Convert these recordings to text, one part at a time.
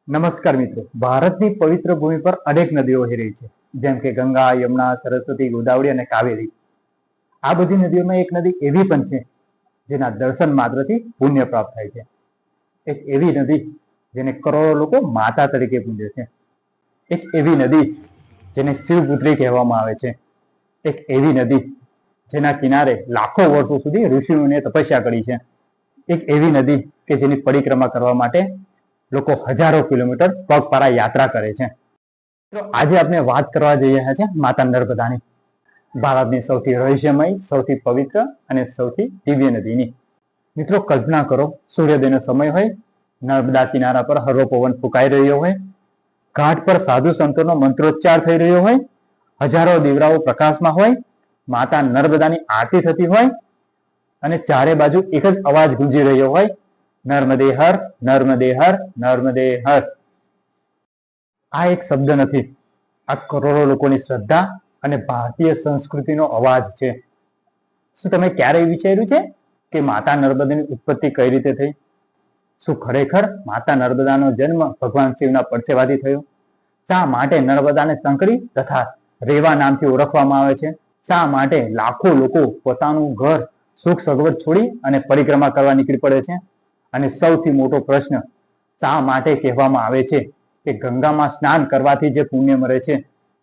નમસ્કાર મિત્રો, ભારતની પવિત્ર ભૂમિ પર અનેક નદીઓ વહી રહી છે, જેમ કે ગંગા, યમુના, સરસ્વતી, ગોદાવરી અને કાવેરી. આ બધી નદીઓમાં એક નદી એવી પણ છે જેના દર્શન માત્રથી પુણ્ય પ્રાપ્ત થાય છે. એક એવી નદી જેને કરોડો લોકો માતા તરીકે પૂજે છે. એક એવી નદી જેને શિવપુત્રી કહેવામાં આવે છે. એક એવી નદી જેના કિનારે લાખો વર્ષો સુધી ઋષિઓને તપસ્યા કરી છે. એક એવી નદી કે જેની પરિક્રમા કરવા માટે લોકો હજારો કિલોમીટર પગપાળા યાત્રા કરે છે. તો આજે આપણે વાત કરવા જઈ રહ્યા છે માતા નર્મદાની, ભારતની સૌથી રહસ્યમય, સૌથી પવિત્ર અને સૌથી દિવ્ય નદીની. મિત્રો, કલ્પના કરો, સૂર્યોદયનો સમય હોય, નર્મદા કિનારા પર હળવો પવન ફૂંકાઈ રહ્યો હોય, ઘાટ પર સાધુ સંતોનો મંત્રોચ્ચાર થઈ રહ્યો હોય, હજારો દીવડાઓ પ્રકાશમાં હોય, માતા નર્મદાની આરતી થતી હોય અને ચારે બાજુ એક જ અવાજ ગુંજી રહ્યો હોય, નર્મદે હર, નર્મદે હર, નર્મદે હર. આ એક શબ્દ નથી, આ કરોડો લોકોની શ્રદ્ધા અને ભારતીય સંસ્કૃતિનો અવાજ છે. શું તમે ક્યારેય વિચાર્યું છે કે માતા નર્મદાની ઉત્પત્તિ કઈ રીતે થઈ? શું ખરેખર માતા નર્મદાનો જન્મ ભગવાન શિવના પરસેવાથી થયો? શા માટે નર્મદાને સંકળી તથા રેવા નામથી ઓળખવામાં આવે છે? શા માટે લાખો લોકો પોતાનું ઘર, સુખ સગવડ છોડી અને પરિક્રમા કરવા નીકળી પડે છે? અને સૌથી મોટો પ્રશ્ન, શા માટે કહેવામાં આવે છે કે ગંગામાં સ્નાન કરવાથી જે પુણ્ય મળે છે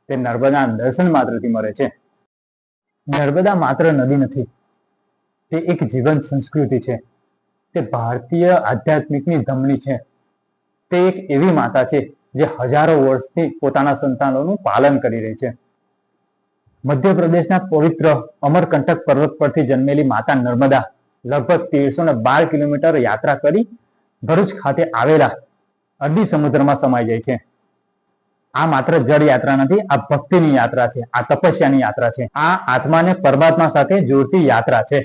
તે નર્મદા દર્શન માત્રથી મળે છે? નર્મદા માત્ર નદી નથી, તે એક જીવંત સંસ્કૃતિ છે. તે ભારતીય આધ્યાત્મિકની ધમની છે. તે એક એવી માતા છે જે હજારો વર્ષથી પોતાના સંતાનોનું પાલન કરી રહી છે. મધ્યપ્રદેશના પવિત્ર અમરકંટક પર્વત પરથી જન્મેલી માતા નર્મદા લગભગ 1312 કિલોમીટર યાત્રા કરી ભરૂચ ખાતે આવેલા અરબી સમુદ્રમાં સમાઈ જાય છે. આ માત્ર જળ યાત્રા નથી, આ ભક્તિની યાત્રા છે, આ તપસ્યાની યાત્રા છે, આ આત્માને પરમાત્મા સાથે જોડતી યાત્રા છે.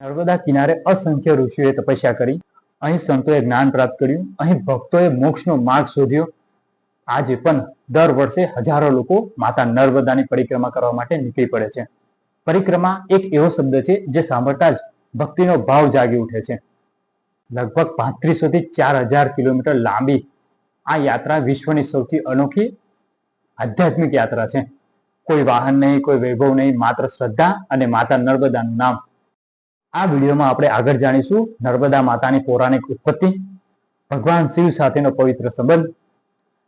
નર્મદા કિનારે અસંખ્ય ઋષિઓએ તપસ્યા કરી, અહીં સંતોએ જ્ઞાન પ્રાપ્ત કર્યું, અહીં ભક્તોએ મોક્ષનો માર્ગ શોધ્યો. આજે પણ દર વર્ષે હજારો લોકો માતા નર્મદાની પરિક્રમા કરવા માટે નીકળી પડે છે. પરિક્રમા એક એવો શબ્દ છે જે સાંભળતા જ ભક્તિનો ભાવ જાગી ઉઠે છે. લગભગ 3500 થી 4000 કિલોમીટર લાંબી આ યાત્રા વિશ્વની સૌથી અનોખી આધ્યાત્મિક યાત્રા છે. કોઈ વાહન નહીં, કોઈ વૈભવ નહીં, માત્ર શ્રદ્ધા અને માતા નર્મદાનું નામ. આ વિડીયોમાં આપણે આગળ જાણીશું નર્મદા માતાની પૌરાણિક ઉત્પત્તિ, ભગવાન શિવ સાથેનો પવિત્ર સંબંધ,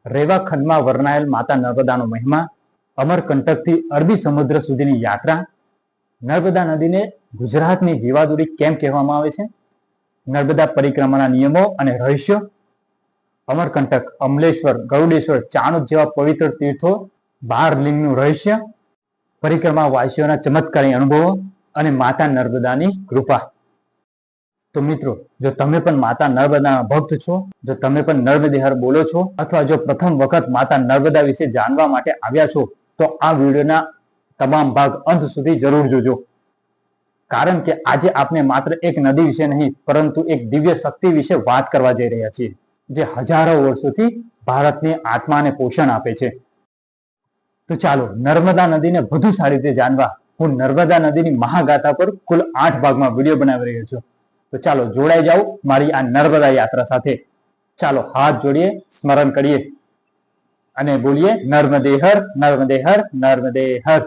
રેવા ખંડમાં વર્ણવાયેલ માતા નર્મદાનો મહિમા, અમરકંટકથી અરબી સમુદ્ર સુધીની યાત્રા, નર્મદા નદીને ગુજરાતની જીવાદોરી કેમ કહેવામાં આવે છે, નર્મદા પરિક્રમાના નિયમો અને રહસ્યો, અમરકંટક, અમલેશ્વર, ગરુડેશ્વર, ચાણોદ જેવા પવિત્ર તીર્થો, 12 લિંગનું રહસ્ય, પરિક્રમા વાસીઓના ચમત્કારી અનુભવો અને માતા નર્મદાની કૃપા. તો મિત્રો, જો તમે પણ માતા નર્મદાના ભક્ત છો, જો તમે પણ નર્મદે હર બોલો છો, અથવા જો પ્રથમ વખત માતા નર્મદા વિશે જાણવા માટે આવ્યા છો, તો આ વિડીયોના તમામ ભાગ અંત સુધી જરૂર જોજો. કારણ કે આજે આપણે માત્ર એક નદી વિશે નહીં, પરંતુ એક દિવ્ય શક્તિ વિશે વાત કરવા જઈ રહ્યા છીએ, જે હજારો વર્ષોથી ભારતની આત્માને પોષણ આપે છે. તો ચાલો નર્મદા નદીને વધુ સારી રીતે જાણવા હું નર્મદા નદીની મહાગાથા પર કુલ 8 ભાગમાં વિડીયો બનાવી રહ્યો છું. તો ચાલો જોડાઈ જાઓ મારી આ નર્મદા યાત્રા સાથે. ચાલો હાથ જોડીએ, સ્મરણ કરીએ અને બોલીએ નર્મદે હર, નર્મદે હર, નર્મદે હર.